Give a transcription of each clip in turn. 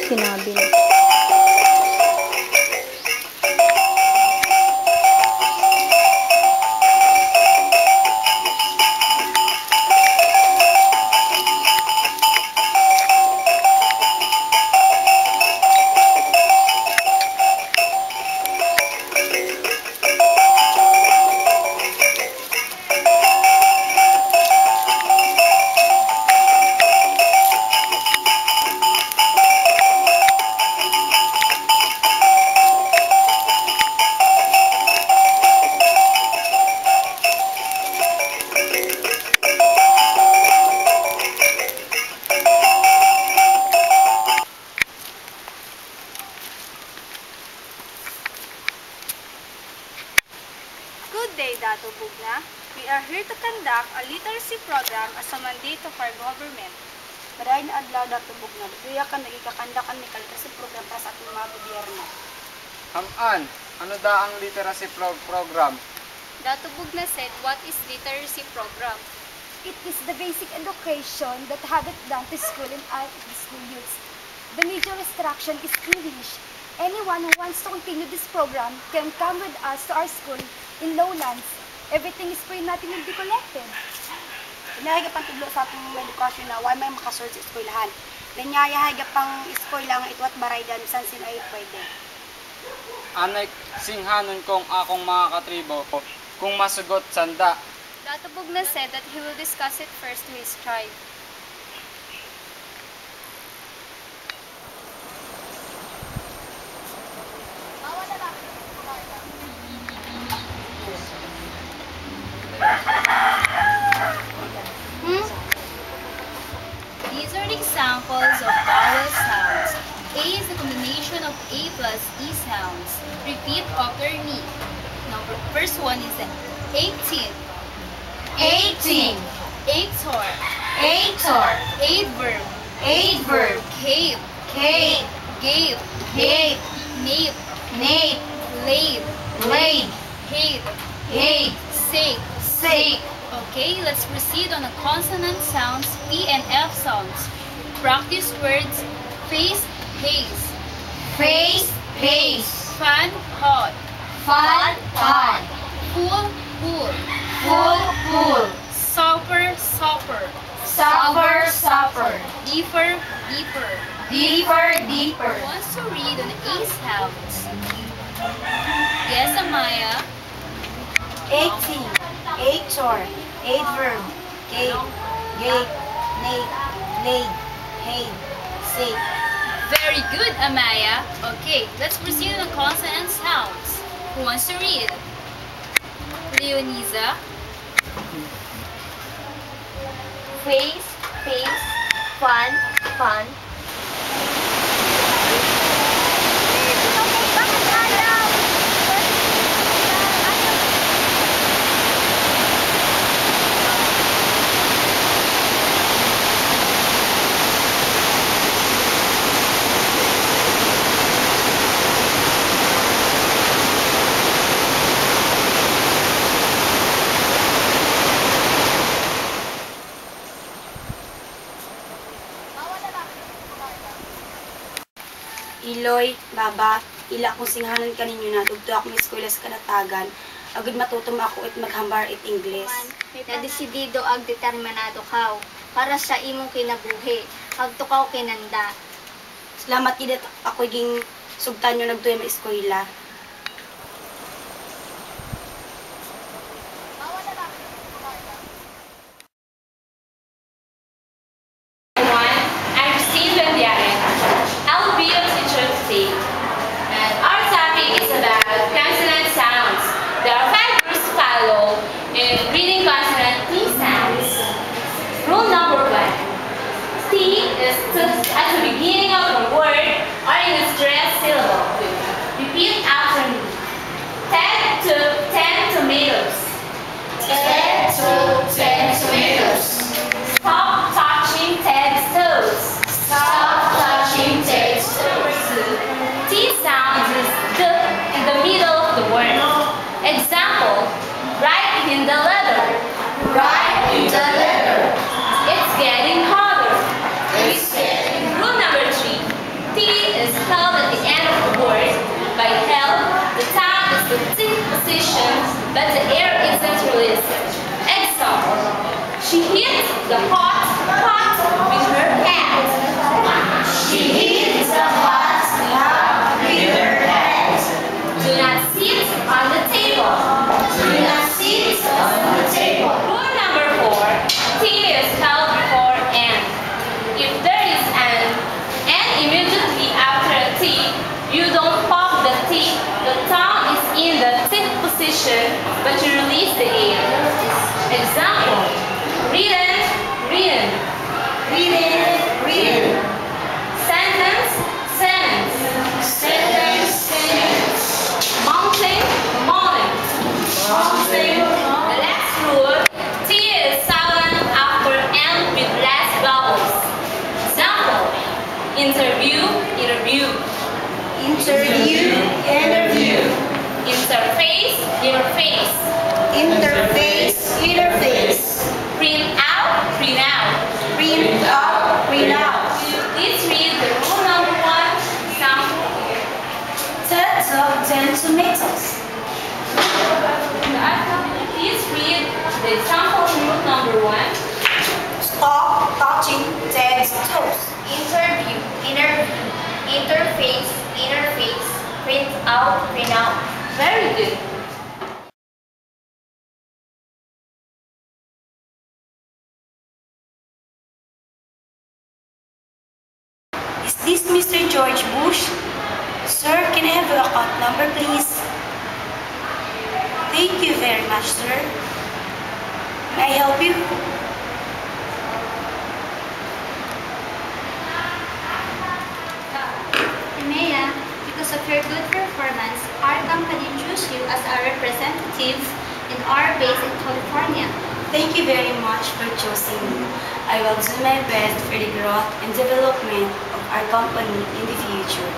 sinabi niya. Good day, Dato Bugna. We are here to conduct a literacy program as a mandate of our government. Maray na adlaw, Dato Bugna. Duya ka nagikakandakan ni literacy program para sa ating mga gobyerno. Haman, ano da ang literacy program? Dato Bugna said, what is literacy program? It is the basic education that haven't done to school and out of the school youths. The major instruction is English. Anyone who wants to continue this program can come with us to our school in Lowlands. Everything is free, nothing will be collected. Inahiga pang tudlo sa atong edukasyon na why may makasort sa eskwelahan. Nanyayahiga pang eskwela nga itwat baray dan san sin ay pwede. Anay singhanon kong akong mga katribo kung masugot sanda. Dato Bugna said that he will discuss it first to his tribe. These are the examples of vowel sounds. A is the combination of A plus E sounds. Repeat after me. First one is the 18. 18. Actor. Actor. Adverb. Adverb. Cape. Cape. Gape. Gape. Nape. Nape. Laid. Laid. Hate. Hate. Sake. Sake. Okay, let's proceed on the consonant sounds, P and F sounds. Practice words, face, haze. Face. Face. Fan, hot. Fun. Fun. Pool, pool. Full. Full. Supper, supper. Supper. Supper. Deeper, deeper. Deeper. Deeper. Who wants to read on A sounds? Yes, Amaya. 18. Actor. Adverb. Gape. Gape. Nape. Laid. Hate. Sake. Very good, Amaya. Okay, let's proceed on the consonant sounds. Who wants to read? Leoniza. Face. Face. Fun. Fun. Iloy, baba, ila kung singhanan kaninyo na dugto ako ng eskwela sa kanatagan. Agad matutom ako it maghambar it Ingles. Na desidido ag determinado kaw para sa imong kinabuhi. Agtukaw kinanda. Salamat gid ako ging sugtan nyo nagtuyo sa eskwela. I'm Christine Bendiare. I'll be your teacher today. And our topic is about consonant sounds. There are 5 rules to follow in reading consonant T sounds. Rule number 1. T is at the beginning of a word or in a stressed syllable. Repeat after me. 10 tomatoes. 10 tomatoes. Stop touching Ted's toes. Stop touching Ted's toes. T sound is the in the middle of the word. Example, write in the letter. Write in the letter. It's getting hotter. It's getting Rule number 3. T Interview, interview. Interview, interview. Interface, interface. Interface, interface. Print out, print out. Print out, print out. Please read the rule number 1 sample. 10 of 10 tomatoes. Please read the sample rule number 1. Stop touching Ted's toes. Interview, interview. Interface, interface. Print out, print out. Very good. Is this Mr. George Bush? Sir, can I have your account number, please? Thank you very much, sir. May I help you? Emea, because of your good performance, our company chose you as our representative in our base in California. Thank you very much for choosing me. I will do my best for the growth and development of our company in the future.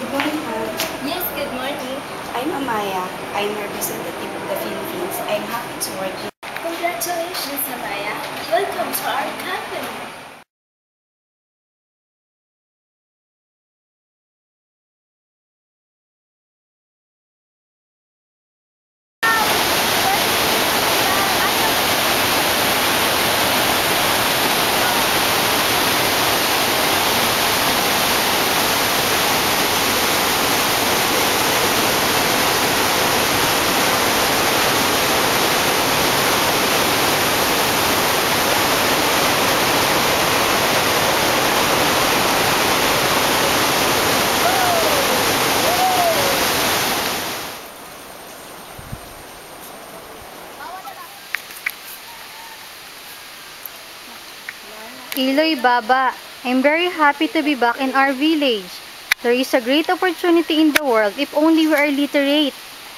Good morning, ma'am. Yes, good morning. I'm Amaya. I'm a representative of the Philippines. I'm happy to work here. Congratulations, Amaya. Welcome to our company. Iloy Baba, I'm very happy to be back in our village. There is a great opportunity in the world if only we are literate.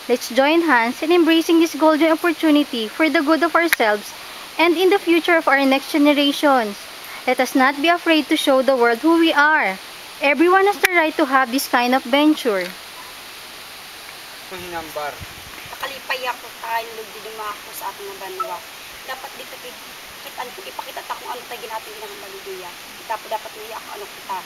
Let's join hands in embracing this golden opportunity for the good of ourselves and in the future of our next generations. Let us not be afraid to show the world who we are. Everyone has the right to have this kind of venture. Hinambar. Pakalipay ako tayo din mga ako sa ating banwa. Dapat dito ipakita ta kung ano tayo natin ginang maluduya. Dapat niya ako ano kita.